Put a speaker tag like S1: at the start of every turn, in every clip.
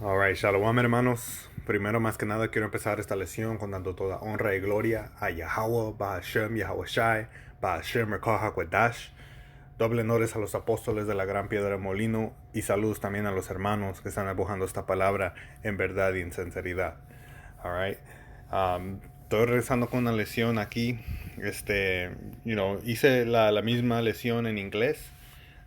S1: Alright, Shalom hermanos. Primero más que nada quiero empezar esta lección con dando toda honra y gloria a Yahweh, Bahashem, Yahweh Shai, Bahashem, Rekah HaKodesh. Doble honores a los apóstoles de la gran piedra de molino y saludos también a los hermanos que están empujando esta palabra en verdad y en sinceridad. Alright. Estoy regresando con una lección aquí. Hice la misma lección en inglés.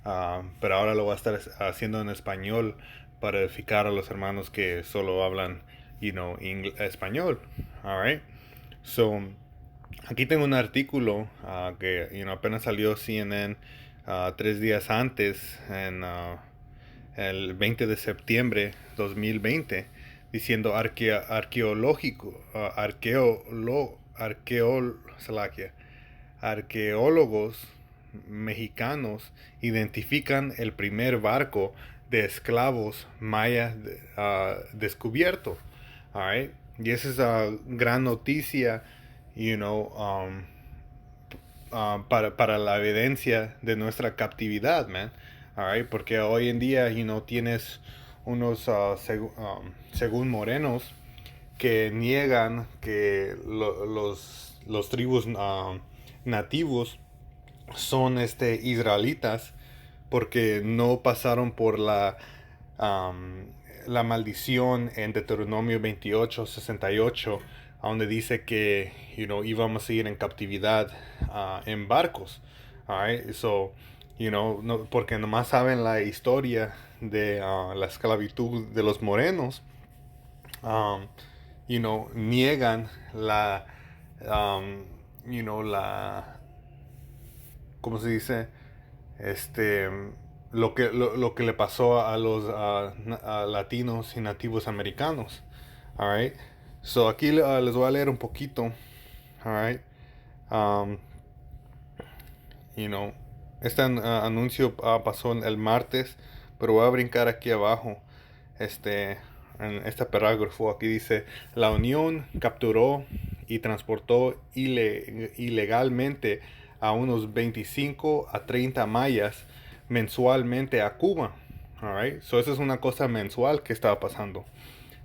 S1: Pero ahora lo voy a estar haciendo en español para edificar a los hermanos que solo hablan, español. Alright. So, aquí tengo un artículo que, apenas salió CNN 3 días antes, el 20 de septiembre 2020, diciendo arqueólogos mexicanos identifican el primer barco de esclavos mayas descubierto. Alright. Y esa es una gran noticia, para la evidencia de nuestra captividad, man. Alright. Porque hoy en día, tienes unos, según morenos, que niegan que los tribus nativos son israelitas porque no pasaron por la maldición en Deuteronomio 28:68, donde dice que íbamos a ir en captividad en barcos. Alright, so, no, porque nomás saben la historia de la esclavitud de los morenos. um, Niegan um, la, ¿cómo se dice? Este, lo que le pasó a los a latinos y nativos americanos. Alright. So aquí les voy a leer un poquito. Alright. Um, you know, este anuncio pasó el martes, pero voy a brincar aquí abajo. En este parágrafo aquí dice: la Unión capturó y transportó ilegalmente a unos 25 a 30 mayas mensualmente a Cuba. Alright, so esa es una cosa mensual que estaba pasando.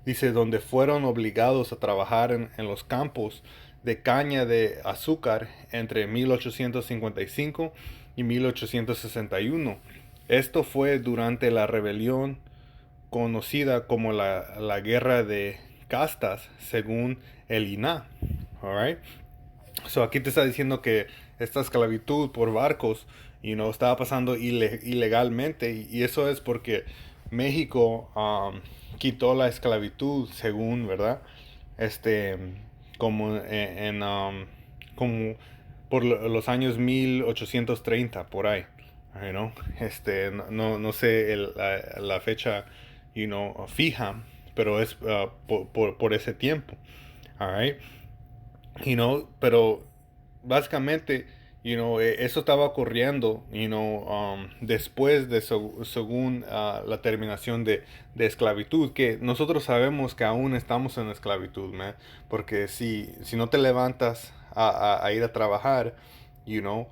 S1: Dice, donde fueron obligados a trabajar en los campos de caña de azúcar entre 1855 y 1861. Esto fue durante la rebelión conocida como la guerra de castas, según el INAH. Alright. So aquí te está diciendo que esta esclavitud por barcos, estaba pasando ilegalmente, y eso es porque México quitó la esclavitud, según, ¿verdad? Este, como como por los años 1830, por ahí. No sé la fecha, fija, pero es por ese tiempo. Alright. Pero básicamente, eso estaba ocurriendo, después de según la terminación de esclavitud, que nosotros sabemos que aún estamos en esclavitud, man, porque si no te levantas a ir a trabajar, you know,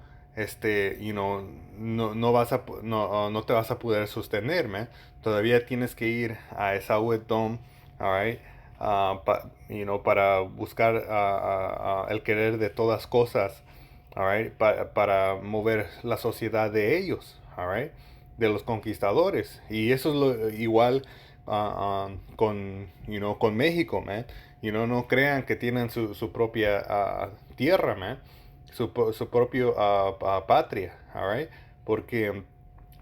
S1: no te vas a poder sostener, man. Todavía tienes que ir a esa Dome, alright, para buscar el querer de todas cosas, alright, para mover la sociedad de ellos, alright, de los conquistadores. Y eso es igual con México, man. No crean que tienen su propia tierra, man, su propio patria, alright, porque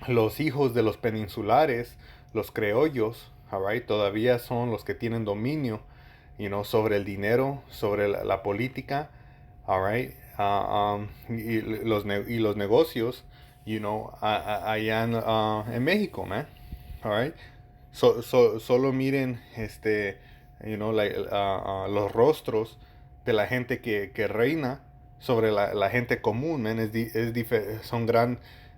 S1: los hijos de los peninsulares, los criollos, alright, todavía son los que tienen dominio, sobre el dinero, sobre la política, alright, y los negocios, allá en México, man, alright. Solo miren, los rostros de la gente que reina sobre la gente común, man. Son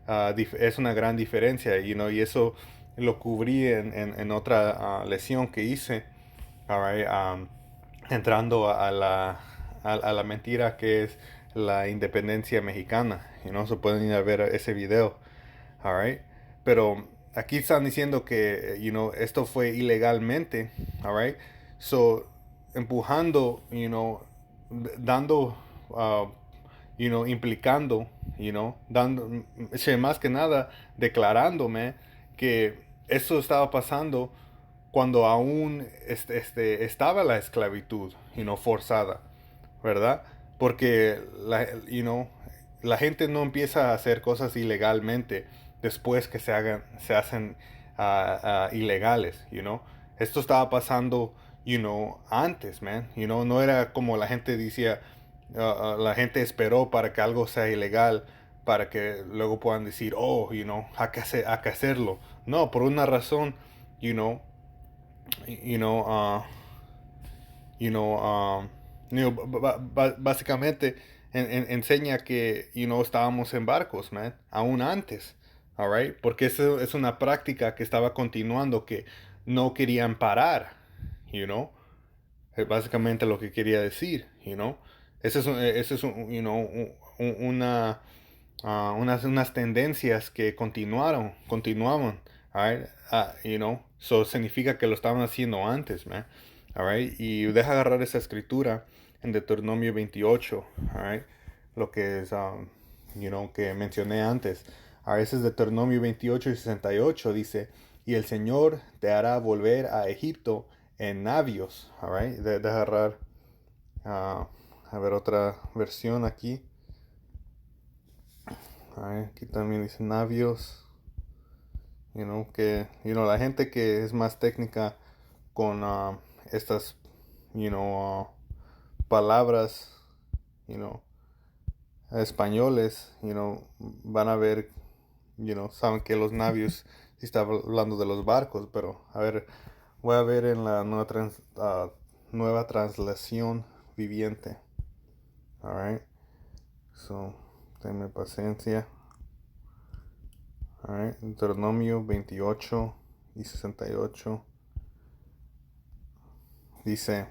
S1: es una gran diferencia, y eso lo cubrí en otra lección que hice, alright, entrando a la mentira que es la independencia mexicana. Se pueden ir a ver ese video, alright. Pero aquí están diciendo que, esto fue ilegalmente, all right? So, empujando, dando, uh, implicando, dando, más que nada, declarándome que eso estaba pasando cuando aún estaba la esclavitud, forzada, ¿verdad? Porque la gente no empieza a hacer cosas ilegalmente después que se hacen ilegales, Esto estaba pasando, antes, man. No era como la gente decía, la gente esperó para que algo sea ilegal para que luego puedan decir, oh, hay que hacerlo. No, por una razón, you know, you know, uh, you know, básicamente enseña que, estábamos en barcos, man, aún antes, alright, porque eso es una práctica que estaba continuando, que no querían parar, you know, es básicamente lo que quería decir, ese es unas tendencias que continuaban, alright, so significa que lo estaban haciendo antes, man. Alright, y deja agarrar esa escritura en Deuteronomio 28, alright, lo que es, que mencioné antes. A veces Deuteronomio 28 y 68 dice, y el Señor te hará volver a Egipto en navios, alright, deja agarrar, a ver otra versión aquí. Alright, aquí también dice navios, la gente que es más técnica con estas, palabras, españoles, van a ver, saben que los navios sí está hablando de los barcos, pero a ver, voy a ver en la nueva translación viviente. Alright, so, tenme paciencia. Alright, Deuteronomio 28 y 68 dice: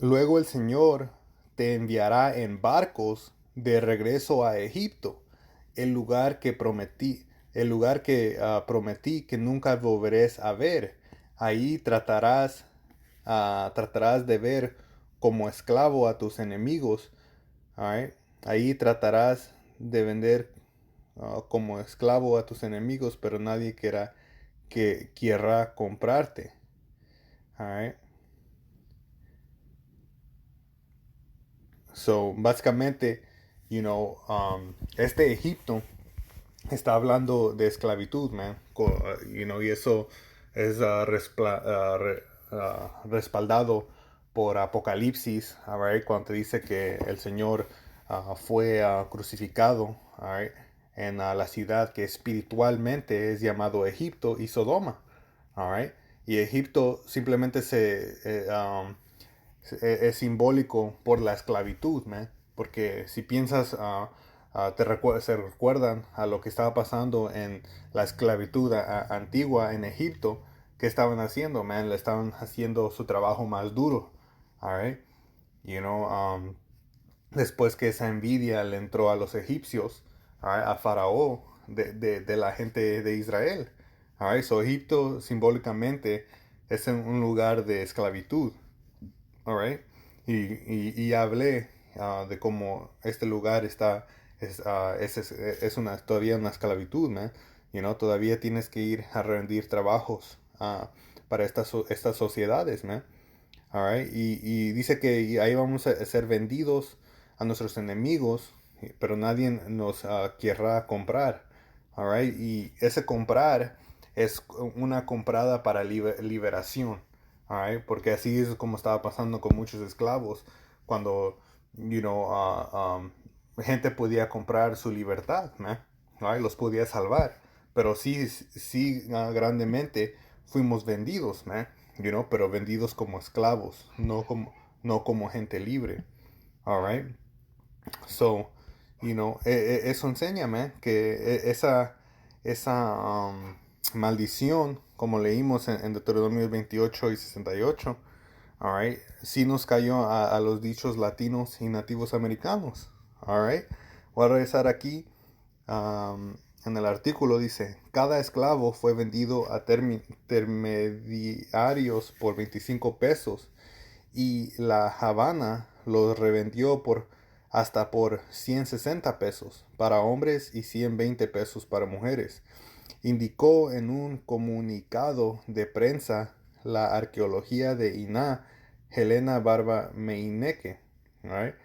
S1: Luego el Señor te enviará en barcos de regreso a Egipto, el lugar que prometí que nunca volveréis a ver. Ahí tratarás de ver como esclavo a tus enemigos. Alright. Ahí tratarás de vender como esclavo a tus enemigos, pero nadie querrá comprarte. Alright. So, básicamente, este Egipto está hablando de esclavitud, man. Y eso es respaldado por Apocalipsis, alright, cuando te dice que el Señor fue crucificado, alright, en la ciudad que espiritualmente es llamado Egipto y Sodoma, alright. Y Egipto simplemente es simbólico por la esclavitud, man. Porque si piensas, se recuerdan a lo que estaba pasando en la esclavitud antigua en Egipto, ¿qué estaban haciendo, man? Le estaban haciendo su trabajo más duro, alright. Después que esa envidia le entró a los egipcios, alright, a Faraón, de la gente de Israel, alright. So Egipto simbólicamente es un lugar de esclavitud. Alright. Y hablé de cómo este lugar es todavía una esclavitud, man. Todavía tienes que ir a rendir trabajos para estas sociedades, man. Alright. Y dice que ahí vamos a ser vendidos a nuestros enemigos, pero nadie nos querrá comprar. Alright. Y ese comprar es una comprada para liberación. Alright, porque así es como estaba pasando con muchos esclavos cuando, gente podía comprar su libertad, man. Alright, los podía salvar, pero sí, grandemente fuimos vendidos, man. Pero vendidos como esclavos, no como gente libre. Alright, so, eso enseña, man, que esa maldición, como leímos en Deuteronomio 28 y 68, alright, sí nos cayó a los dichos latinos y nativos americanos, alright. Voy a regresar aquí. En el artículo dice, cada esclavo fue vendido a intermediarios por 25 pesos y la Habana los revendió hasta por 160 pesos para hombres y 120 pesos para mujeres. Indicó en un comunicado de prensa la arqueología de Iná, Helena Barba Meineke. Right?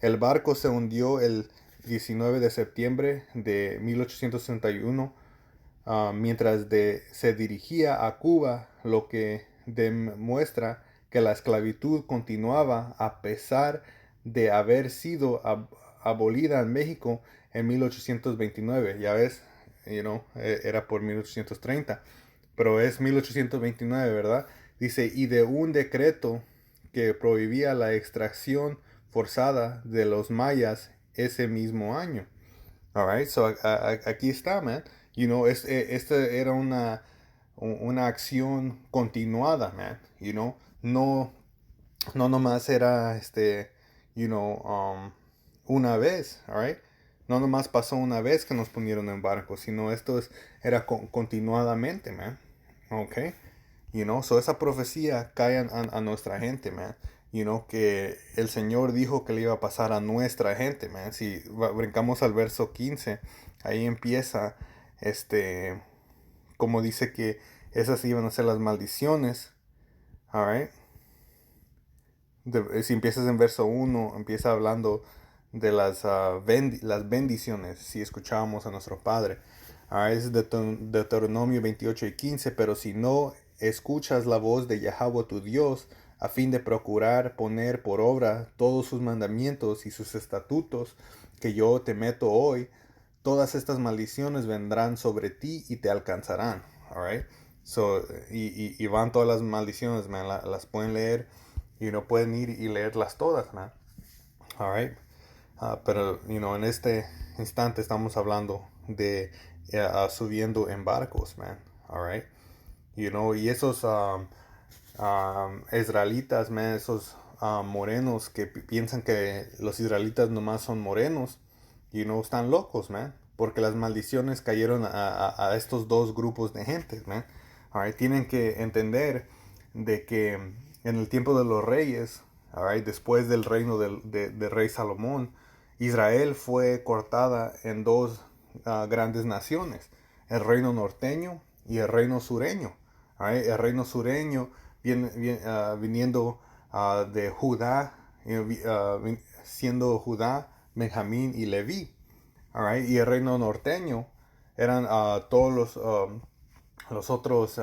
S1: El barco se hundió el 19 de septiembre de 1861 mientras se dirigía a Cuba, lo que demuestra que la esclavitud continuaba a pesar de haber sido abolida en México en 1829. Ya ves, era por 1830, pero es 1829, ¿verdad? Dice, y de un decreto que prohibía la extracción forzada de los mayas ese mismo año. Alright, so aquí está, man. Esta era una acción continuada, man. No, no nomás era, una vez, alright. No nomás pasó una vez que nos pusieron en barco, sino era continuadamente, man. Okay. So esa profecía cae a nuestra gente, man. Que el Señor dijo que le iba a pasar a nuestra gente, man. Si brincamos al verso 15, ahí empieza, como dice que esas iban a ser las maldiciones, alright. Si empiezas en verso 1, empieza hablando de las bendiciones, si escuchábamos a nuestro Padre. Es Deuteronomio 28 y 15, pero si no escuchas la voz de Yahweh tu Dios, a fin de procurar poner por obra todos sus mandamientos y sus estatutos que yo te meto hoy, todas estas maldiciones vendrán sobre ti y te alcanzarán. Alright? Y van todas las maldiciones, man. Las pueden leer y no pueden ir y leerlas todas, man. Alright? Pero, en este instante estamos hablando de subiendo en barcos, man. Alright? Y esos israelitas, man, esos morenos que piensan que los israelitas nomás son morenos, están locos, man. Porque las maldiciones cayeron a estos dos grupos de gente, man. Alright? Tienen que entender de que en el tiempo de los reyes, alright, después del reino del rey Salomón, Israel fue cortada en dos grandes naciones, el reino norteño y el reino sureño. Alright? El reino sureño viniendo de Judá, siendo Judá, Benjamín y Leví. Alright? Y el reino norteño eran todos los otros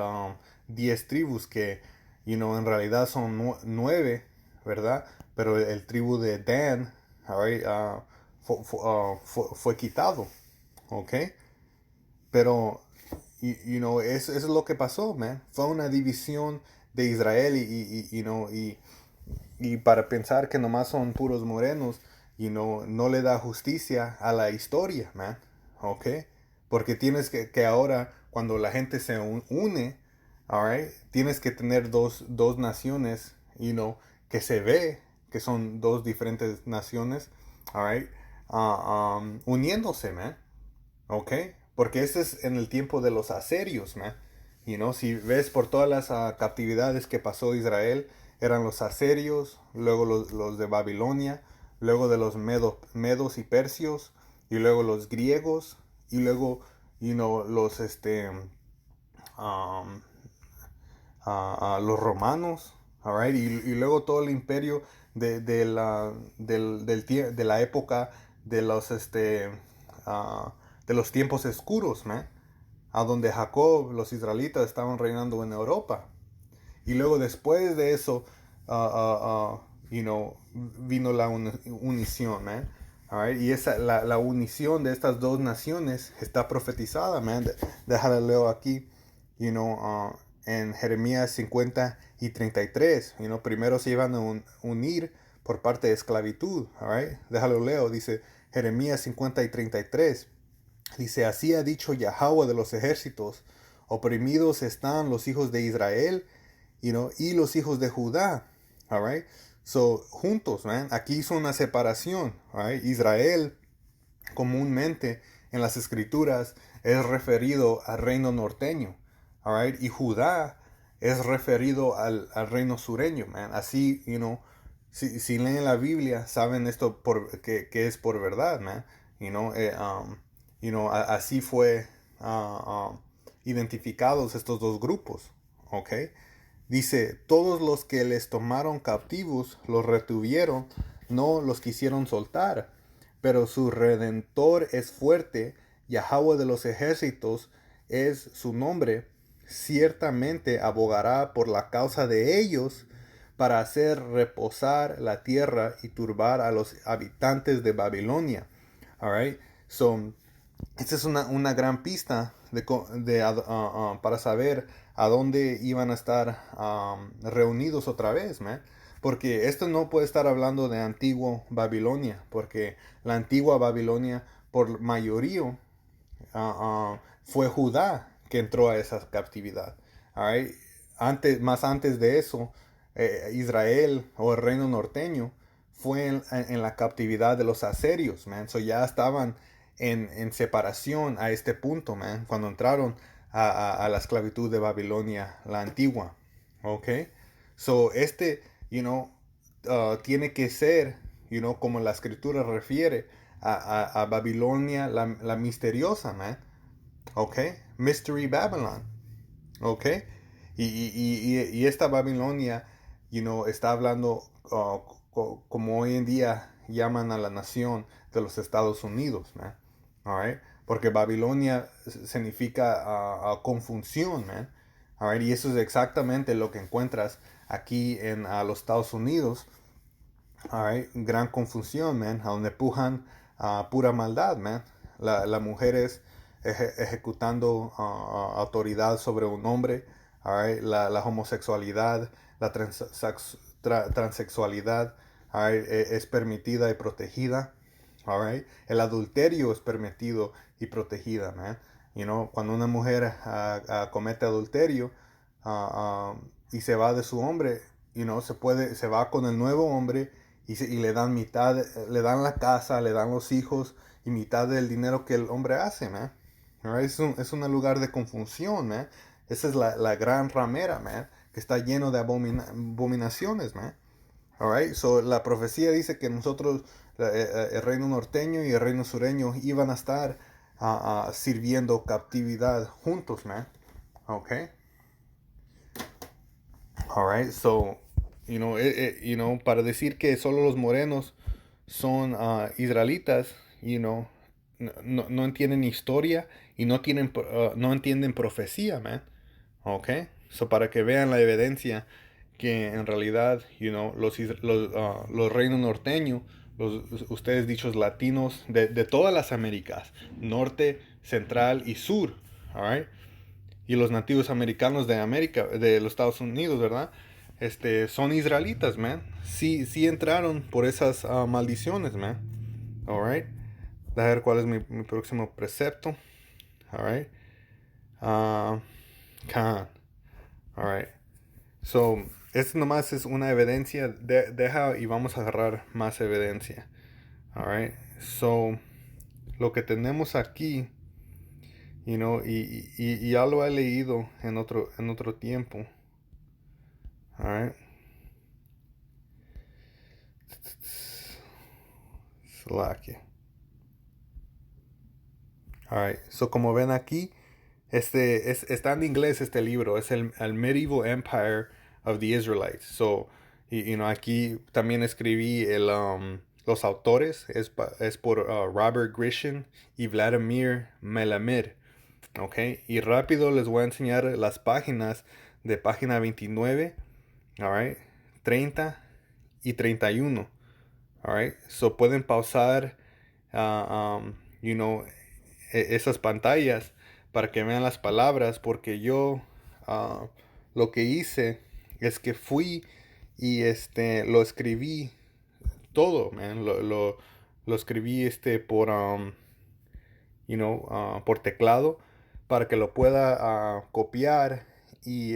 S1: 10 tribus que, en realidad son 9, ¿verdad? Pero el tribu de Dan, alright, fue quitado, ¿ok? Pero, eso es lo que pasó, man. Fue una división de Israel y para pensar que nomás son puros morenos, no le da justicia a la historia, man. ¿Ok? Porque tienes que ahora, cuando la gente se une, alright, tienes que tener dos naciones, que se ve que son dos diferentes naciones, alright, uniéndose, man. ¿Ok? Porque este es en el tiempo de los asirios, man. Si ves por todas las captividades que pasó Israel, eran los asirios, luego los de Babilonia, luego de los medos y persios, y luego los griegos, y luego, los, um, los romanos, alright, y luego todo el imperio de la época de los, de los tiempos oscuros, man, a donde Jacob, los israelitas estaban reinando en Europa. Y luego después de eso, vino la unición, man. Alright, y la unición de estas dos naciones está profetizada, man. Déjala leo aquí, en Jeremías 50 y 33. Primero se iban a unir por parte de esclavitud. Alright, déjalo leo, dice Jeremías 50 y 33. Dice, así ha dicho Yahweh de los ejércitos, oprimidos están los hijos de Israel, y los hijos de Judá. Alright, so juntos, man. Aquí hizo una separación, right? Israel comúnmente en las escrituras es referido al reino norteño, all right? Y Judá es referido al reino sureño, man. Así, si leen la Biblia, saben esto que es por verdad, man. Así fue identificados estos dos grupos, ¿ok? Dice, todos los que les tomaron captivos los retuvieron, no los quisieron soltar, pero su redentor es fuerte, Yahweh de los ejércitos es su nombre, ciertamente abogará por la causa de ellos para hacer reposar la tierra y turbar a los habitantes de Babilonia. All right? So, esta es una gran pista para saber a dónde iban a estar reunidos otra vez, man. Porque esto no puede estar hablando de antiguo Babilonia, porque la antigua Babilonia, por mayoría, fue Judá que entró a esa captividad. Alright. Más antes de eso, Israel o el reino norteño fue en la captividad de los asirios, man. So ya estaban en separación a este punto, man, cuando entraron a la esclavitud de Babilonia, la antigua. Ok. So tiene que ser, como la escritura refiere a Babilonia, la misteriosa, man. Ok. Mystery Babylon. Ok. Y esta Babilonia, está hablando como hoy en día llaman a la nación de los Estados Unidos, man. Alright. Porque Babilonia significa confusión, man. Alright. Y eso es exactamente lo que encuentras aquí en los Estados Unidos. Alright. Gran confusión, man. A donde pujan pura maldad, man. La mujer es ejecutando autoridad sobre un hombre. Alright. La homosexualidad, la transexualidad, alright, es permitida y protegida. Alright. El adulterio es permitido y protegida, man. Cuando una mujer comete adulterio y se va de su hombre, se va con el nuevo hombre y le dan mitad, le dan la casa, le dan los hijos y mitad del dinero que el hombre hace, man. Alright. Es un lugar de confusión, man. Esa es la gran ramera, man, que está lleno de abominaciones, man. Alright, so la profecía dice que nosotros, el reino norteño y el reino sureño, iban a estar sirviendo captividad juntos, man. Okay. Alright, so, para decir que solo los morenos son israelitas, no entienden historia y no entienden profecía, man. Okay. So, para que vean la evidencia que en realidad, los reinos norteños, ustedes dichos latinos de todas las Américas, norte, central y sur, alright, y los nativos americanos de América, de los Estados Unidos, ¿verdad? Son israelitas, man. Sí, sí entraron por esas maldiciones, man. Alright. A ver cuál es mi próximo precepto. Alright. Khan. Alright. So, esto nomás es una evidencia. Deja y vamos a agarrar más evidencia. Alright. So, lo que tenemos aquí, y ya lo he leído en otro tiempo. Alright. Slack. Alright. So, como ven aquí, está en inglés este libro. Es el Medieval Empire of the Israelites. So, aquí también escribí los autores. Es por Robert Grisham y Vladimir Melamed. Ok. Y rápido les voy a enseñar las páginas de página 29. Alright. 30 y 31. Alright. So pueden pausar, uh, um, you know, esas pantallas para que vean las palabras, porque yo lo que hice es que fui y lo escribí todo, man. Lo escribí por teclado para que lo pueda copiar y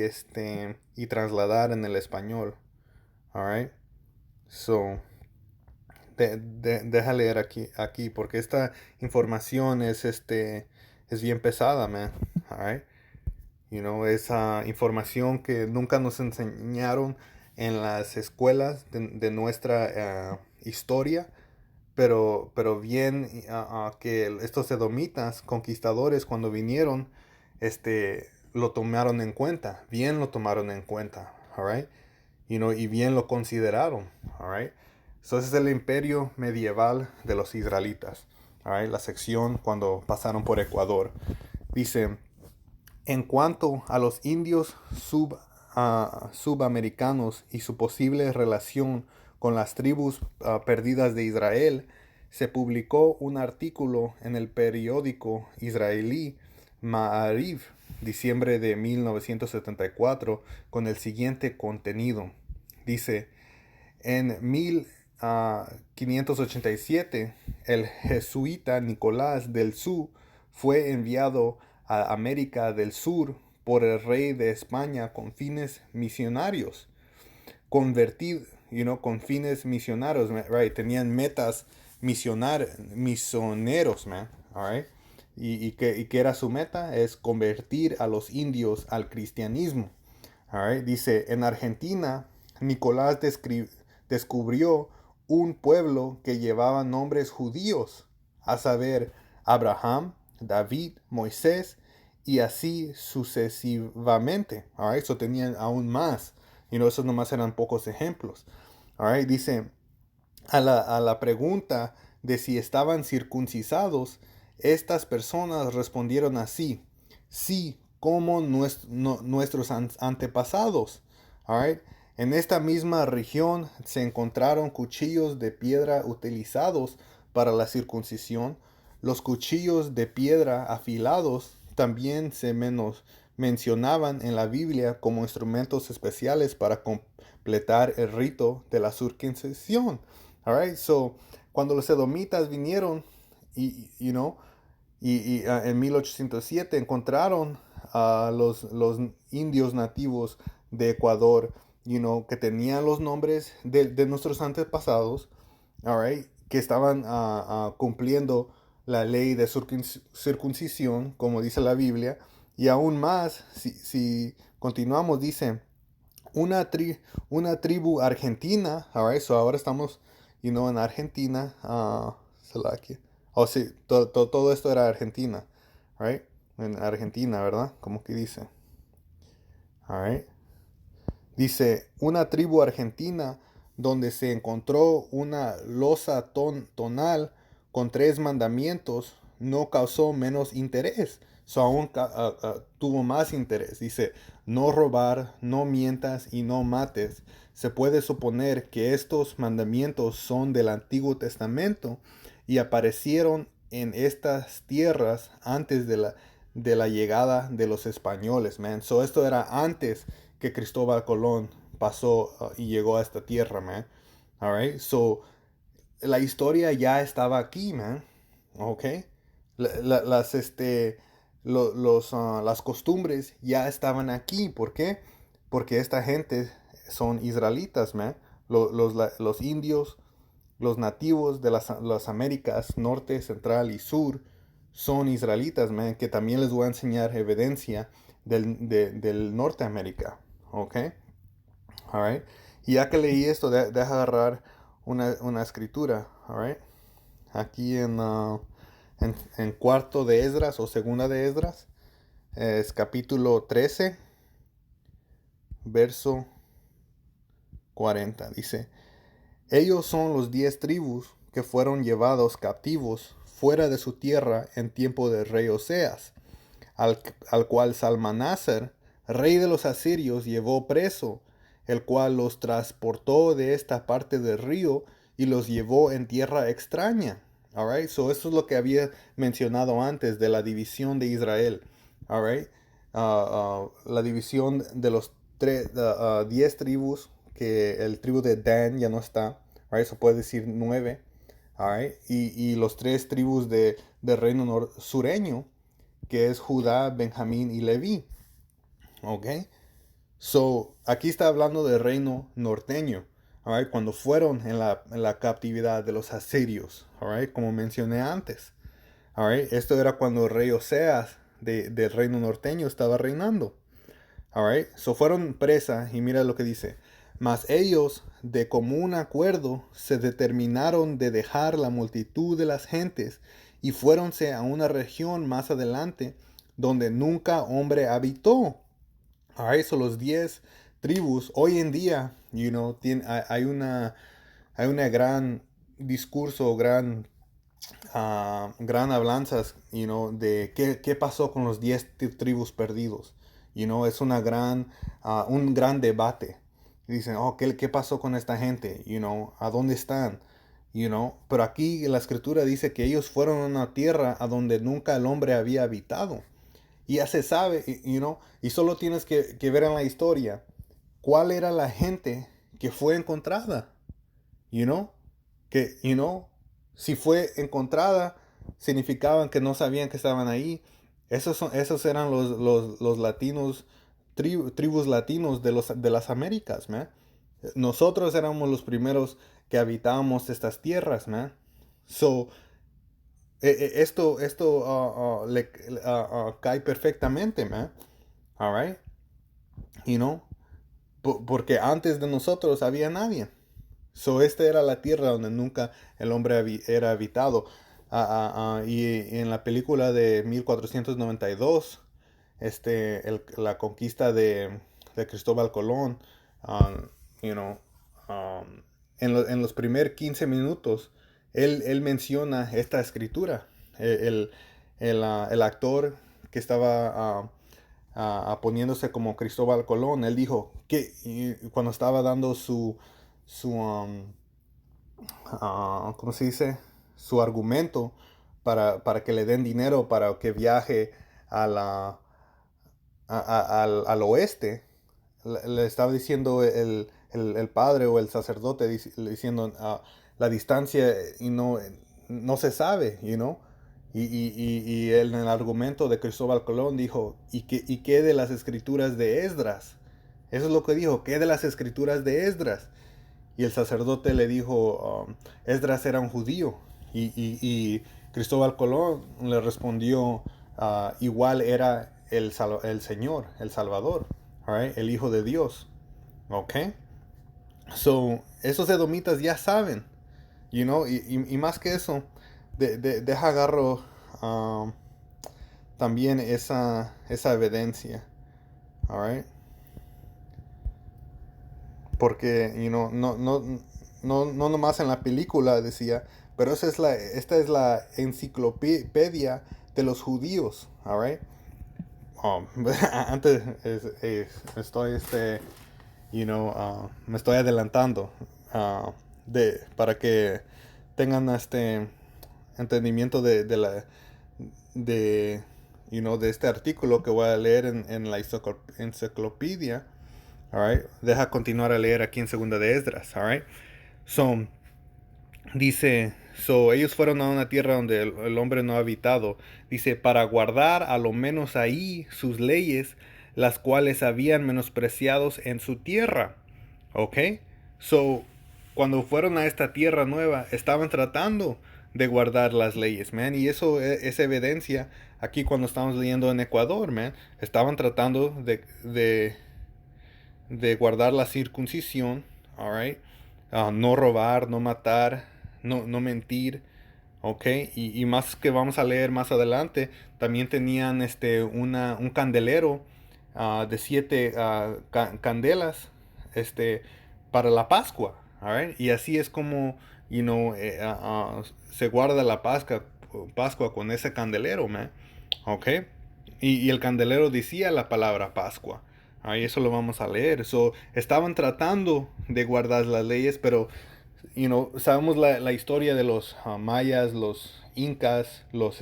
S1: trasladar en el español. Alright. So, deja leer aquí, porque esta información es bien pesada, man. Alright. Esa información que nunca nos enseñaron en las escuelas de nuestra historia, pero bien que estos edomitas, conquistadores, cuando vinieron, lo tomaron en cuenta, bien lo tomaron en cuenta, alright, y bien lo consideraron, alright. So, ese es el imperio medieval de los israelitas, alright, la sección cuando pasaron por Ecuador. Dice, en cuanto a los indios subamericanos y su posible relación con las tribus perdidas de Israel, se publicó un artículo en el periódico israelí Ma'ariv, diciembre de 1974, con el siguiente contenido. Dice, en 1587, el jesuita Nicolás del Sur fue enviado a América del Sur por el rey de España con fines misionarios. Con fines misionarios, right? Tenían metas misioneros, man, alright. ¿Y qué era su meta? Es convertir a los indios al cristianismo. Alright. Dice, en Argentina, Nicolás descubrió un pueblo que llevaba nombres judíos, a saber, Abraham, David, Moisés, y así sucesivamente. Alright, so tenían aún más. Esos nomás eran pocos ejemplos. Alright, dice, a la pregunta de si estaban circuncisados, estas personas respondieron así: sí, como nuestros antepasados. Alright. En esta misma región se encontraron cuchillos de piedra utilizados para la circuncisión. Los cuchillos de piedra afilados también se mencionaban en la Biblia como instrumentos especiales para completar el rito de la circuncisión. Alright, so cuando los edomitas vinieron en 1807 encontraron a los indios nativos de Ecuador, que tenían los nombres de nuestros antepasados, alright, que estaban cumpliendo la ley de circuncisión, como dice la Biblia, y aún más, si continuamos, dice, una tribu argentina, alright, so ahora estamos, en Argentina, oh, sí, todo esto era Argentina, right? En Argentina, ¿verdad? Como que dice. Alright. Dice, una tribu argentina donde se encontró una losa tonal con 3 mandamientos no causó menos interés. Aún tuvo más interés. Dice, no robar, no mientas y no mates. Se puede suponer que estos mandamientos son del Antiguo Testamento y aparecieron en estas tierras antes de la llegada de los españoles, man. Esto era antes que Cristóbal Colón pasó y llegó a esta tierra, man. Alright, la historia ya estaba aquí, man. Ok. Las costumbres ya estaban aquí. ¿Por qué? Porque esta gente son israelitas, man. Los indios, los nativos de las Américas Norte, Central y Sur son israelitas, man, que también les voy a enseñar evidencia del Norteamérica, ¿ok? Alright. Y ya que leí esto, deja agarrar una escritura, alright. Aquí en cuarto de Esdras o segunda de Esdras, es capítulo 13, verso 40, dice, ellos son los 10 tribus que fueron llevados captivos fuera de su tierra en tiempo del rey Oseas, al cual Salmaneser, rey de los asirios, llevó preso, el cual los transportó de esta parte del río y los llevó en tierra extraña. Alright, so esto es lo que había mencionado antes de la división de Israel. Alright, la división de los 10 tribus, que el tribu de Dan ya no está. Alright, so puede decir 9. Alright, y los 3 tribus del reino sureño, que es Judá, Benjamín y Leví. Ok. So, aquí está hablando del reino norteño. all right, cuando fueron en la captividad de los asirios, all right, como mencioné antes. All right, esto era cuando el rey Oseas del reino norteño estaba reinando. All right, so fueron presa y mira lo que dice. Mas ellos de común acuerdo se determinaron de dejar la multitud de las gentes y fuéronse a una región más adelante donde nunca hombre habitó. All right, so los 10 tribus hoy en día, hay una gran discurso, gran hablanzas, de qué pasó con los 10 tribus perdidos. Es un gran debate. Dicen, oh, ¿qué pasó con esta gente? ¿A dónde están? Pero aquí la escritura dice que ellos fueron a una tierra a donde nunca el hombre había habitado. Y ya se sabe, y solo tienes que ver en la historia cuál era la gente que fue encontrada. You know, si fue encontrada, significaban que no sabían que estaban ahí. Esos eran los latinos, tribus latinos de las Américas, man. Nosotros éramos los primeros que habitábamos estas tierras, man. So, esto cae perfectamente, man. All right, you know, porque antes de nosotros había nadie. So, esta era la tierra donde nunca el hombre era habitado. Y en la película de 1492, la conquista de Cristóbal Colón, um, you know, en los primeros 15 minutos, él menciona esta escritura. El actor que estaba poniéndose como Cristóbal Colón, él dijo que cuando estaba dando su ¿cómo se dice? Su argumento para que le den dinero para que viaje a al oeste. Le estaba diciendo el padre o el sacerdote diciendo la distancia y no se sabe, y él en el argumento de Cristóbal Colón dijo, ¿y qué de las escrituras de Esdras? Eso es lo que dijo, ¿qué de las escrituras de Esdras? Y el sacerdote le dijo, Esdras era un judío. Y Cristóbal Colón le respondió, igual era el Señor, el Salvador, right? El Hijo de Dios. ¿Ok? So, esos edomitas ya saben, y más que eso, deja agarro también esa evidencia. All right? Porque, no nomás en la película decía, pero esta es la enciclopedia de los judíos, alright. Antes estoy, me estoy adelantando para que tengan este entendimiento de, de este artículo que voy a leer en la enciclopedia. Alright, deja continuar a leer aquí en Segunda de Esdras. Alright, so dice, ellos fueron a una tierra donde el hombre no ha habitado. Dice, para guardar a lo menos ahí sus leyes, las cuales habían menospreciados en su tierra. Ok, so cuando fueron a esta tierra nueva, estaban tratando de guardar las leyes, man. Y eso es evidencia aquí cuando estamos leyendo en Ecuador, man. Estaban tratando de guardar la circuncisión, alright, no robar, no matar, no mentir, ok, y más que vamos a leer más adelante, también tenían un candelero de 7 candelas, para la Pascua, alright, y así es como, se guarda la Pascua con ese candelero, man, ok, y el candelero decía la palabra Pascua. Ahí eso lo vamos a leer. So, estaban tratando de guardar las leyes, pero sabemos la historia de los mayas, los incas, los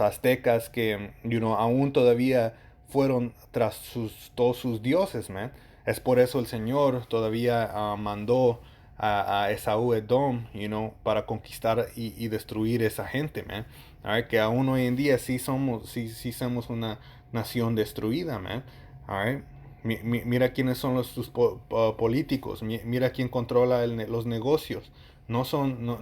S1: aztecas que aún todavía fueron tras todos sus dioses, man. Es por eso el Señor todavía mandó a Esaú Edom, para conquistar y destruir esa gente, man. Alright, que aún hoy en día sí somos una nación destruida, man. Alright. Mira quiénes son sus políticos, mira quién controla los negocios. No son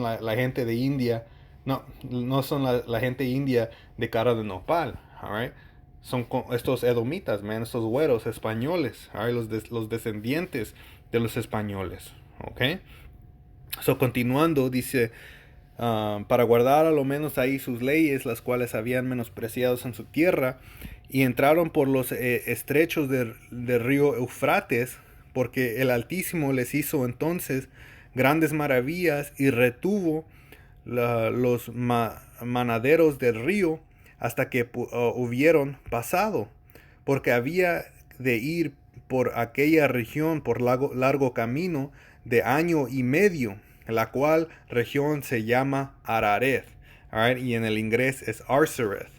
S1: la gente de India, no son la gente india de cara de nopal, alright? Son estos edomitas, man, estos güeros españoles, alright? Los descendientes de los españoles, ¿ok? So, continuando, dice, para guardar a lo menos ahí sus leyes, las cuales habían menospreciado en su tierra, y entraron por los estrechos del río Eufrates, porque el Altísimo les hizo entonces grandes maravillas y retuvo los manaderos del río hasta que hubieron pasado, porque había de ir por aquella región por largo camino de año y medio, la cual región se llama Araret, all right? Y en el inglés es Arsareth,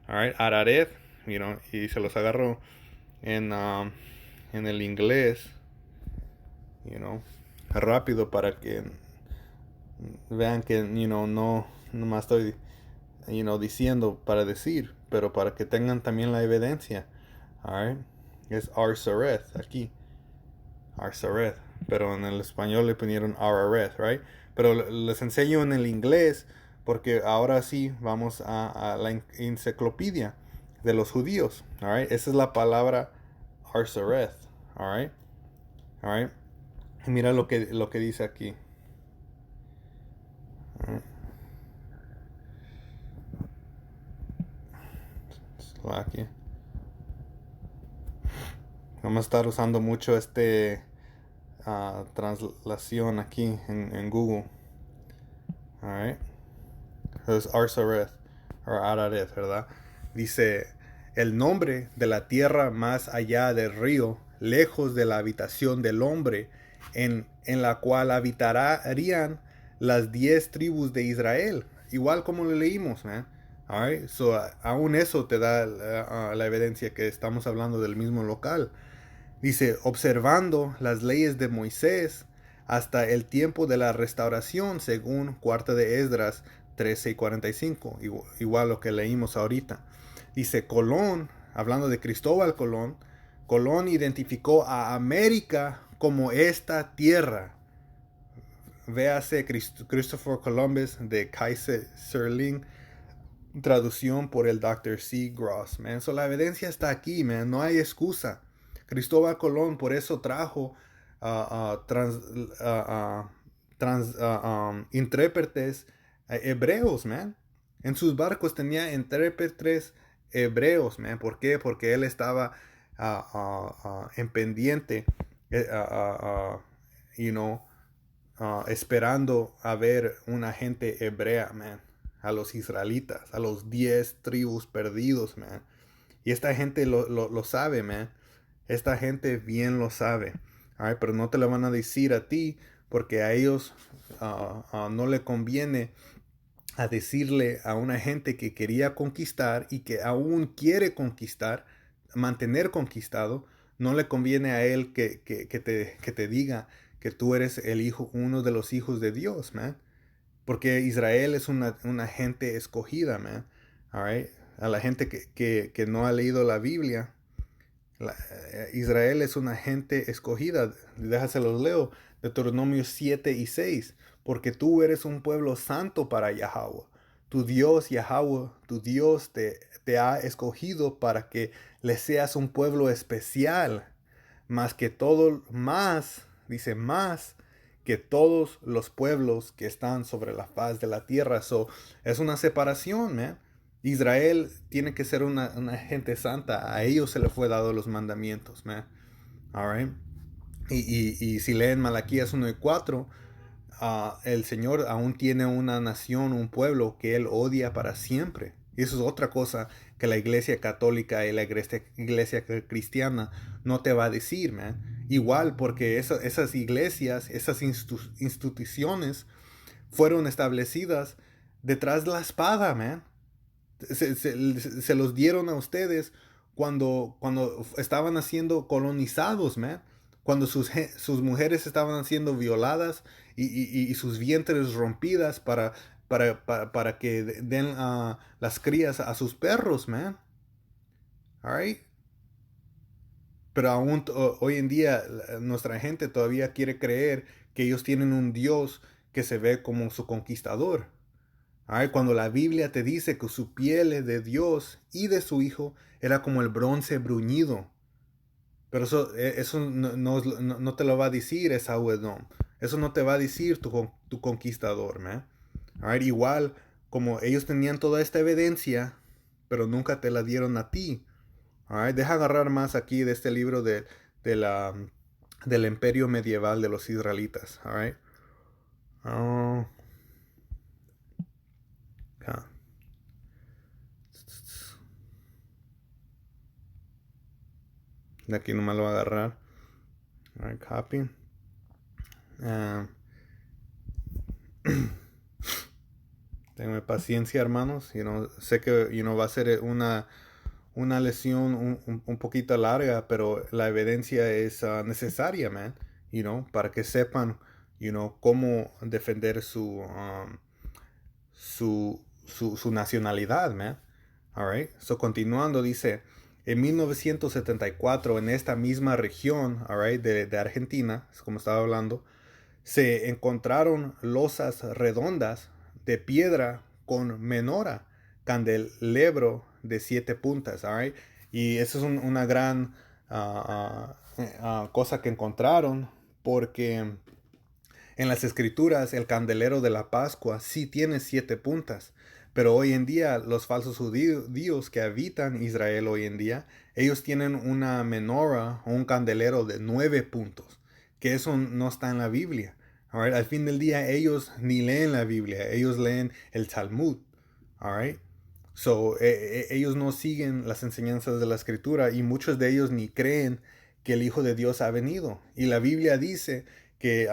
S1: all right? Araret, y se los agarro en el inglés, rápido para que vean que, no más estoy, diciendo para decir, pero para que tengan también la evidencia, all right? Es Arsareth aquí. Arsareth, pero en el español le ponieron Araret, right? Pero les enseño en el inglés porque ahora sí vamos a la enciclopedia de los judíos, alright? Esa es la palabra Arsareth, alright? Alright? Y mira lo que dice aquí. Alright. Aquí. Vamos a estar usando mucho translación aquí en Google. Alright. Es Arsareth o Araret, ¿verdad? Dice, el nombre de la tierra más allá del río, lejos de la habitación del hombre, en la cual habitarían las 10 tribus de Israel. Igual como lo leímos, man. Alright, so aún eso te da la evidencia que estamos hablando del mismo local. Dice, observando las leyes de Moisés hasta el tiempo de la restauración, según Cuarta de Esdras 13 y 45, igual lo que leímos ahorita. Dice, Colón, hablando de Cristóbal Colón, Colón identificó a América como esta tierra. Véase Christopher Columbus de Kaiserling, traducción por el Dr. C. Gross, man. So la evidencia está aquí, man. No hay excusa. Cristóbal Colón por eso trajo intérpretes hebreos, man. En sus barcos tenía intérpretes hebreos, man. ¿Por qué? Porque él estaba en pendiente, you know, esperando a ver una gente hebrea, man. A los israelitas, a los 10 tribus perdidos, man. Y esta gente lo sabe, man. Esta gente bien lo sabe. Right? Pero no te lo van a decir a ti porque a ellos no le conviene a decirle a una gente que quería conquistar y que aún quiere conquistar, mantener conquistado, no le conviene a él que te diga que tú eres el hijo, uno de los hijos de Dios, man. Porque Israel es una gente escogida, man. All right? A la gente que no ha leído la Biblia, Israel es una gente escogida. Déjaselos leo. Deuteronomio 7 y 6. Porque tú eres un pueblo santo para Yahweh. Tu Dios, Yahweh, tu Dios te ha escogido para que le seas un pueblo especial. Dice más que todos los pueblos que están sobre la faz de la tierra. So, es una separación, man. Israel tiene que ser una gente santa. A ellos se le fue dado los mandamientos, man. All right? Y si leen Malaquías 1 y 4, el Señor aún tiene una nación, un pueblo que Él odia para siempre. Y eso es otra cosa que la iglesia católica y la iglesia cristiana no te va a decir, man. Igual porque esas iglesias, esas instituciones fueron establecidas detrás de la espada, man. Se los dieron a ustedes cuando estaban siendo colonizados, man. Cuando sus mujeres estaban siendo violadas y sus vientres rompidas para que den las crías a sus perros, man. All right? Pero aún hoy en día nuestra gente todavía quiere creer que ellos tienen un Dios que se ve como su conquistador. Ay, cuando la Biblia te dice que su piel de Dios y de su Hijo era como el bronce bruñido. Pero eso no te lo va a decir Esaú Edom. Eso no te va a decir tu conquistador, man. Alright, igual como ellos tenían toda esta evidencia, pero nunca te la dieron a ti. Alright, deja agarrar más aquí de este libro de la, del imperio medieval de los israelitas. Alright. Oh, acá. De aquí nomás lo voy a agarrar. Alright, copy. Ah, Tenme paciencia, hermanos. Sé que va a ser una lesión un poquito larga, pero la evidencia es necesaria, man. Para que sepan, cómo defender su nacionalidad, man. Alright. So, continuando, dice, en 1974, en esta misma región, alright, de Argentina, es como estaba hablando, se encontraron losas redondas de piedra con menora, candelebro de 7 puntas, alright. Y eso es una gran cosa que encontraron, porque en las escrituras el candelero de la Pascua sí tiene 7 puntas. Pero hoy en día los falsos judíos que habitan Israel hoy en día, ellos tienen una menora o un candelero de 9 puntos, que eso no está en la Biblia. Alright, al fin del día ellos ni leen la Biblia, ellos leen el Talmud. Alright. So, ellos no siguen las enseñanzas de la escritura y muchos de ellos ni creen que el Hijo de Dios ha venido. Y la Biblia dice que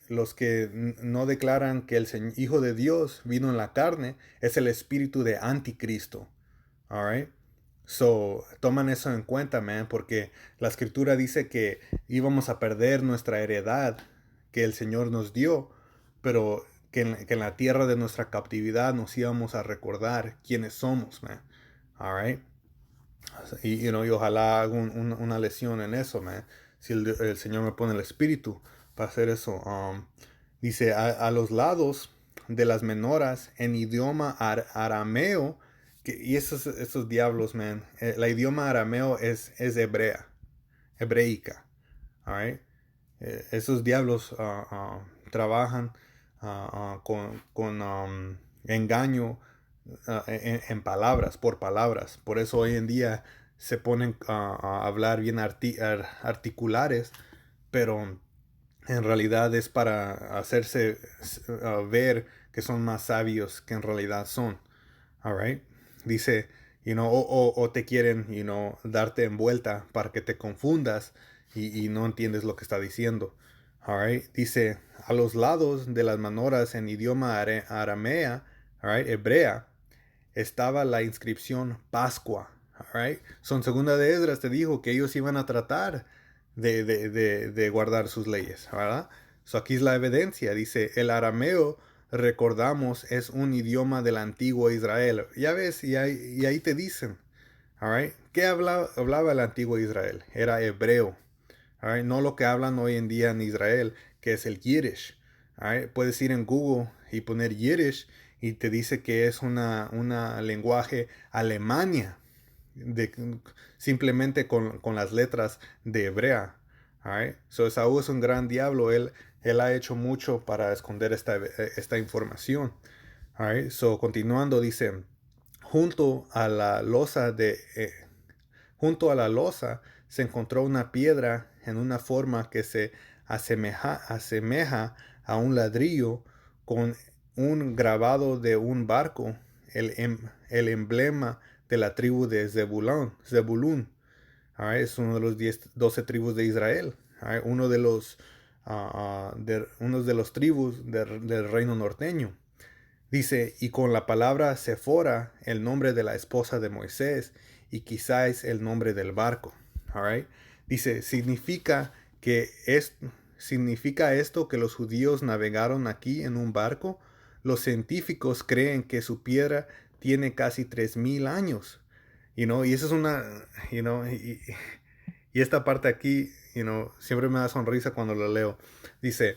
S1: los que no declaran que el Hijo de Dios vino en la carne es el espíritu de anticristo. Alright. So, toman eso en cuenta, man, porque la escritura dice que íbamos a perder nuestra heredad que el Señor nos dio, pero que en la tierra de nuestra captividad nos íbamos a recordar quiénes somos, man. Alright. Y ojalá haga una lección en eso, man. Si el Señor me pone el espíritu para hacer eso. Dice, a los lados de las menoras en idioma arameo, y esos diablos, man, la idioma arameo es hebreica. Alright. Esos diablos trabajan con engaño en palabras, por palabras. Por eso hoy en día se ponen a hablar bien articulares, pero en realidad es para hacerse ver que son más sabios que en realidad son. Alright. Dice, o te quieren, darte envuelta para que te confundas y no entiendes lo que está diciendo. Alright. Dice, a los lados de las manoras en idioma aramea, alright, hebrea, estaba la inscripción Pascua. Alright. Son segunda de Esdras te dijo que ellos iban a tratar de guardar sus leyes, ¿verdad? So aquí es la evidencia. Dice, el arameo, recordamos, es un idioma del antiguo Israel. Ya ves, y ahí te dicen, alright, ¿qué hablaba el antiguo Israel? Era hebreo. Alright, no lo que hablan hoy en día en Israel, que es el Yiddish. Alright, puedes ir en Google y poner Yiddish y te dice que es una lenguaje Alemania, simplemente con las letras de hebrea. Alright, so Esaú es un gran diablo. Él ha hecho mucho para esconder esta información. Alright, so continuando dice, junto a la losa junto a la losa se encontró una piedra en una forma que se asemeja a un ladrillo con un grabado de un barco, el emblema de la tribu de Zebulún. Es uno de los 12 tribus de Israel. Uno de los tribus del reino norteño. Dice, y con la palabra Sephora, el nombre de la esposa de Moisés, y quizás el nombre del barco. Alright. Dice, significa esto que los judíos navegaron aquí en un barco. Los científicos creen que su piedra tiene casi 3000 años. Y eso es una, Y esta parte aquí, siempre me da sonrisa cuando lo leo. Dice,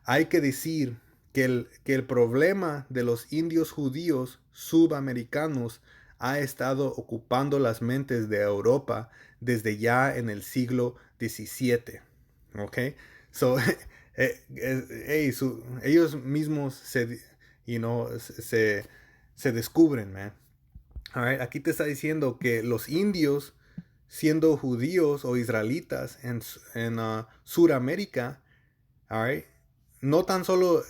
S1: hay que decir que el problema de los indios judíos subamericanos ha estado ocupando las mentes de Europa desde ya en el siglo XVII. ¿Ok? So, ellos mismos se descubren, man. All right, aquí te está diciendo que los indios, siendo judíos o israelitas en Suramérica, all right, no tan solo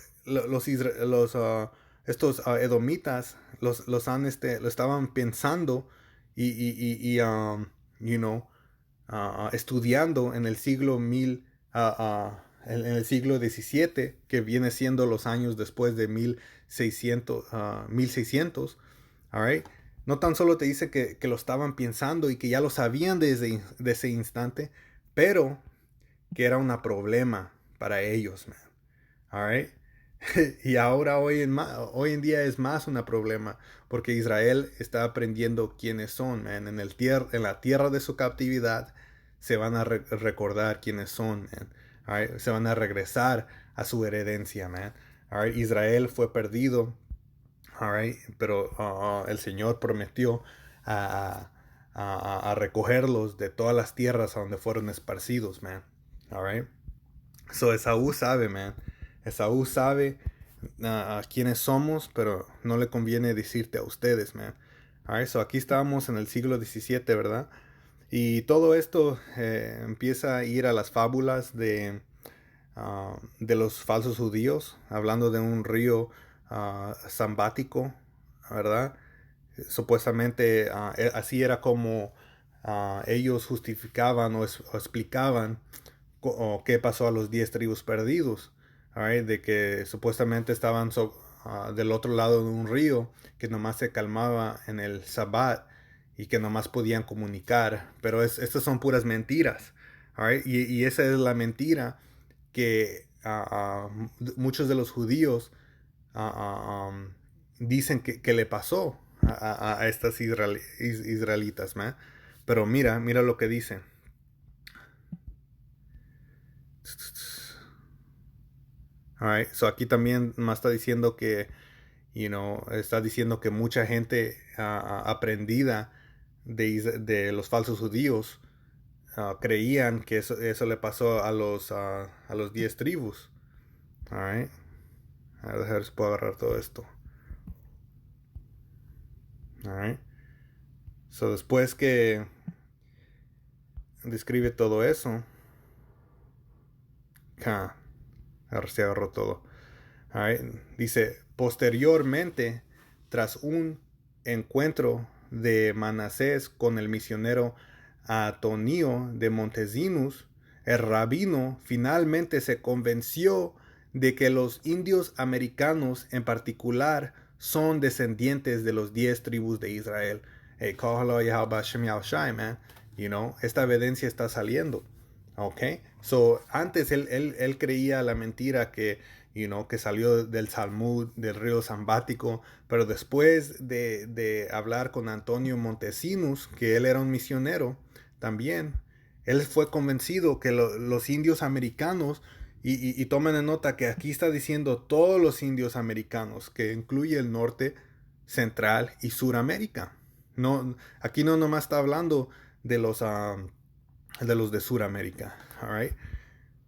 S1: estos edomitas lo estaban pensando y you know, estudiando en el siglo en el siglo XVII, que viene siendo los años después de 1600, all right. No tan solo te dice que lo estaban pensando y que ya lo sabían desde ese instante, pero que era un problema para ellos, man. All right. Y ahora hoy en día es más un problema porque Israel está aprendiendo quiénes son, man. En la tierra de su captividad se van a recordar quiénes son, man. All right. Se van a regresar a su herencia, man. All right. Israel fue perdido, all right, pero el Señor prometió a recogerlos de todas las tierras a donde fueron esparcidos, man. All right. So Esaú sabe, man. Esaú sabe quiénes somos, pero no le conviene decirte a ustedes, man. All right. So aquí estábamos en el siglo XVII, ¿verdad? Y todo esto empieza a ir a las fábulas de los falsos judíos, hablando de un río zambático, ¿verdad? Supuestamente así era como ellos justificaban o explicaban qué pasó a los 10 tribus perdidos, right? De que supuestamente estaban del otro lado de un río que nomás se calmaba en el Sabbat y que nomás podían comunicar, pero estas son puras mentiras, right? Y esa es la mentira que muchos de los judíos dicen que le pasó a estas israelitas, man. Pero mira lo que dicen. Alright, so aquí también más está diciendo que, está diciendo que mucha gente aprendida de los falsos judíos creían que eso le pasó a los 10 tribus. Alright, a ver si puedo agarrar todo esto. Alright, so después que describe todo eso, ahora se agarró todo. Alright, dice, posteriormente, tras un encuentro de Manasés con el misionero Antonio de Montesinos, el rabino finalmente se convenció de que los indios americanos en particular son descendientes de los 10 tribus de Israel. Hey, man. Esta evidencia está saliendo. Ok, so antes él creía la mentira que salió del Talmud, del río Zambático, pero después de hablar con Antonio Montesinos, que él era un misionero también, él fue convencido que los indios americanos, y tomen en nota que aquí está diciendo todos los indios americanos, que incluye el norte, central y suramérica. No, aquí no nomás está hablando de los de Suramérica. All right.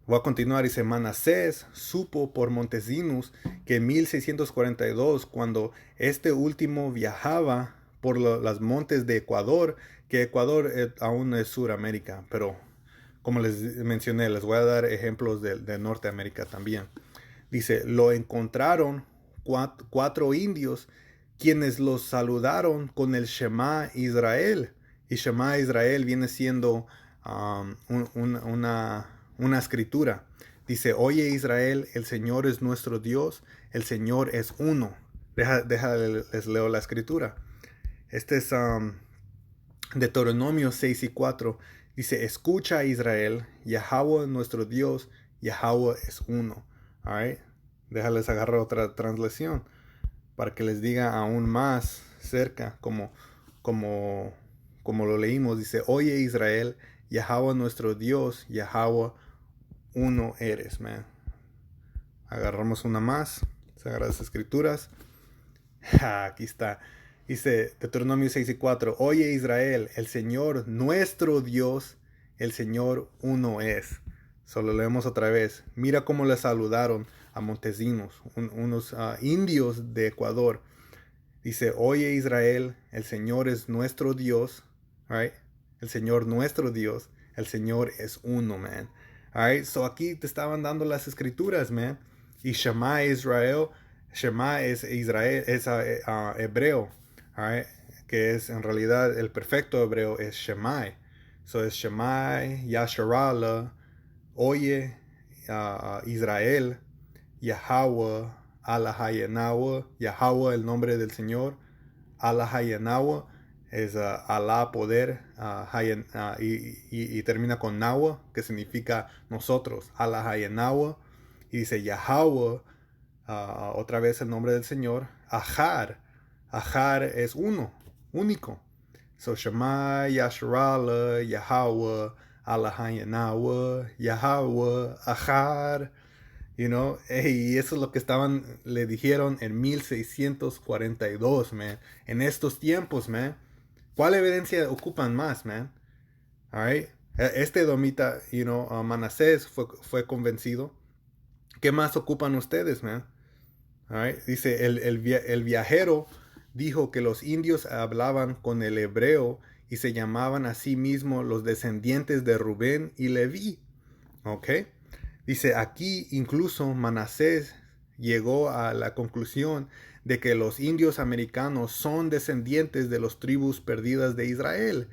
S1: Voy a continuar. Dice, Manasés supo por Montesinos que en 1642, cuando este último viajaba por las montes de Ecuador, que Ecuador aún es Suramérica, pero como les mencioné, les voy a dar ejemplos de Norteamérica también. Dice, lo encontraron cuatro indios quienes los saludaron con el Shema Israel. Y Shema Israel viene siendo una escritura. Dice, oye Israel, el Señor es nuestro Dios, el Señor es uno. Les leo la escritura. Este es Deuteronomio 6:4. Dice, escucha Israel, Yahweh nuestro Dios, Yahweh es uno. Alright. Déjales agarrar otra translación para que les diga aún más cerca como lo leímos. Dice, oye Israel, Yahweh nuestro Dios, Yahweh uno eres, man. Agarramos una más, Sagradas Escrituras. Aquí está. Dice Deuteronomio 6:4. Oye Israel, el Señor nuestro Dios, el Señor uno es. Solo leemos otra vez. Mira cómo le saludaron a Montesinos, unos indios de Ecuador. Dice, oye Israel, el Señor es nuestro Dios. Right? El Señor nuestro Dios, el Señor es uno, man. Alright, so aquí te estaban dando las escrituras, man. Y Shema Israel, Shema es Israel, es hebreo, alright, que es en realidad el perfecto hebreo es Shemai. So es Shemai, Yasharala, oye Israel, Yahweh, Alahayenawa, Yahweh el nombre del Señor, Alahayenawa es Alá poder, y termina con Nawa, que significa nosotros, Alahayenawa, y dice Yahweh, otra vez el nombre del Señor, Ahar es uno, único. So Shema, Yasharala, Yahweh, Alahayenawa, Yahweh, Ahar. You know, y eso es lo que le dijeron en 1642, man. En estos tiempos, man. ¿Cuál evidencia ocupan más, man? Alright. Este domita, Manasés fue convencido. ¿Qué más ocupan ustedes, man? Alright. Dice, el viajero dijo que los indios hablaban con el hebreo y se llamaban a sí mismos los descendientes de Rubén y Leví. ¿Ok? Dice, aquí incluso Manasés llegó a la conclusión de que los indios americanos son descendientes de las tribus perdidas de Israel.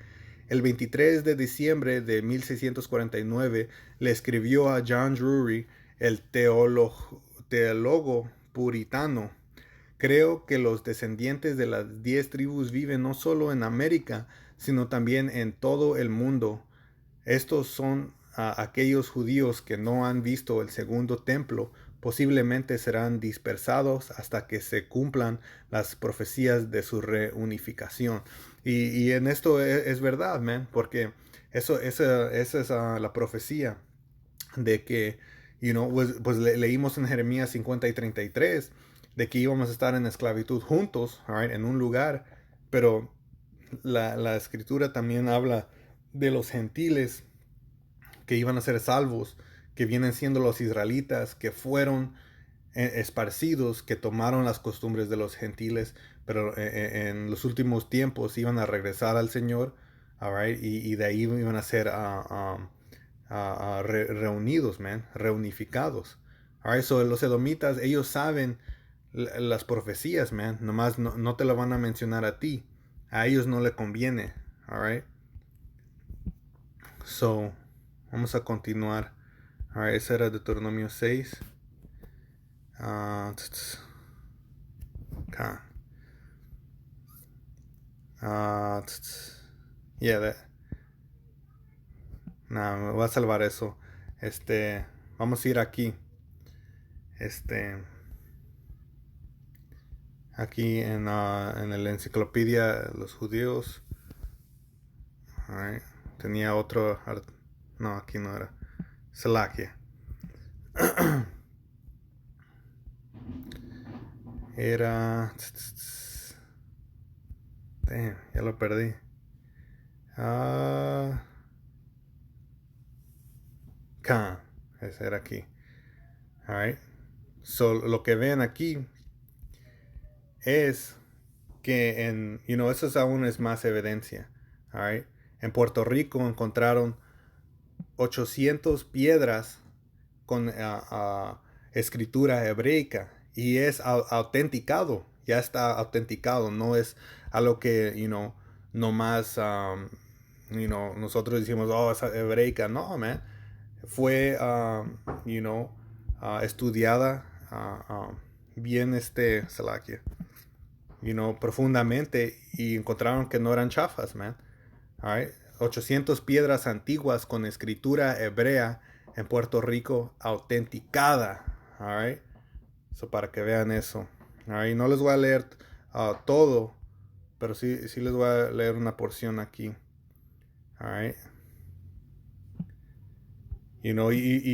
S1: El 23 de diciembre de 1649 le escribió a John Drury, el teólogo puritano. Creo que los descendientes de las 10 tribus viven no solo en América, sino también en todo el mundo. Estos son aquellos judíos que no han visto el segundo templo, posiblemente serán dispersados hasta que se cumplan las profecías de su reunificación. Y en esto es verdad, man, porque esa es la profecía de que, pues leímos en Jeremías 50 y 33 de que íbamos a estar en esclavitud juntos, right, en un lugar, pero la escritura también habla de los gentiles que iban a ser salvos, que vienen siendo los israelitas, que fueron esparcidos, que tomaron las costumbres de los gentiles, pero en los últimos tiempos iban a regresar al Señor, right, y de ahí iban a ser reunidos, man, reunificados. Right, so los edomitas, ellos saben las profecías, man, nomás no te lo van a mencionar a ti, a ellos no le conviene, alright. So, vamos a continuar. Alright, ese era Deuteronomio 6. Yeah, me voy a salvar eso. Vamos a ir aquí. Aquí en la enciclopedia de los judíos. Alright. Tenía otro. No, aquí no era. Salakia. Era. Damn, ya lo perdí. Ese era aquí. Alright. So, lo que ven aquí es que eso aún es más evidencia. Alright. En Puerto Rico encontraron 800 piedras con escritura hebreica y es autenticado, ya está autenticado, no es algo que, no más, nosotros decimos, oh, es hebreica, no, man, fue, estudiada bien, Salakia, profundamente y encontraron que no eran chafas, man, alright. 800 piedras antiguas con escritura hebrea en Puerto Rico autenticada. Alright. So para que vean eso. Alright. No les voy a leer todo, pero sí les voy a leer una porción aquí. Alright. You know,